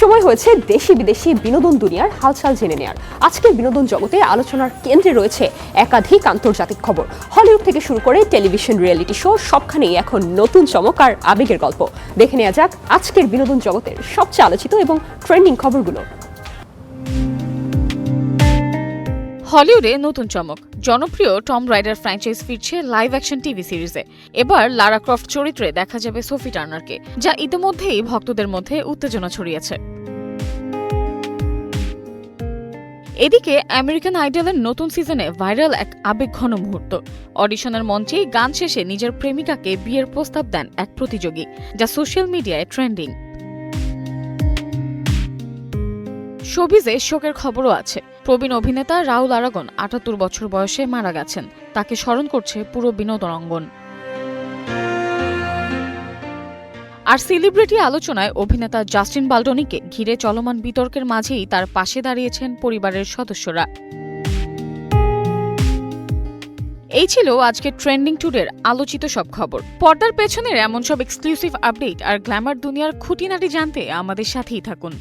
সময় হয়েছে দেশি বিদেশি বিনোদন দুনিয়ার হালচাল জেনে নেয়ার। আজকের বিনোদন জগতে আলোচনার কেন্দ্রে রয়েছে একাধিক আন্তর্জাতিক খবর। হলিউড থেকে শুরু করে টেলিভিশন রিয়েলিটি শো, সবখানেই এখন নতুন চমক আর আবেগের গল্প। দেখে নেওয়া যাক আজকের বিনোদন জগতের সবচেয়ে আলোচিত এবং ট্রেন্ডিং খবরগুলো। হলিউডে নতুন চমক। জনপ্রিয় টম রাইডার ফ্র্যাঞ্চাইজ ফিরছে লাইভ অ্যাকশন টিভি সিরিজে। এবার লারা ক্রফট চরিত্রে দেখা যাবে সোফি টার্নারকে, যা ইতিমধ্যেই ভক্তদের মধ্যে উত্তেজনা ছড়িয়েছে। এদিকে আমেরিকান আইডলের নতুন সিজনে ভাইরাল এক আবেগঘন মুহূর্ত। অডিশনের মঞ্চেই গান শেষে নিজের প্রেমিকাকে বিয়ের প্রস্তাব দেন এক প্রতিযোগী, যা সোশ্যাল মিডিয়ায় ট্রেন্ডিং। শোবিজে শোকের খবরও আছে। প্রবীণ অভিনেতা রাউল আরাগন ৭৮ বছর বয়সে মারা গেছেন। তাকে স্মরণ করছে পুরো বিনোদন অঙ্গন। আর সেলিব্রিটি আলোচনায় অভিনেতা জাস্টিন বালডনিকে ঘিরে চলমান বিতর্কের মাঝেই তার পাশে দাঁড়িয়েছেন পরিবারের সদস্যরা। এই ছিল আজকে ট্রেন্ডিং টুডের আলোচিত সব খবর। পর্দার পেছনের এমন সব এক্সক্লুসিভ আপডেট আর গ্ল্যামার দুনিয়ার খুঁটিনাটি জানতে আমাদের সাথেই থাকুন।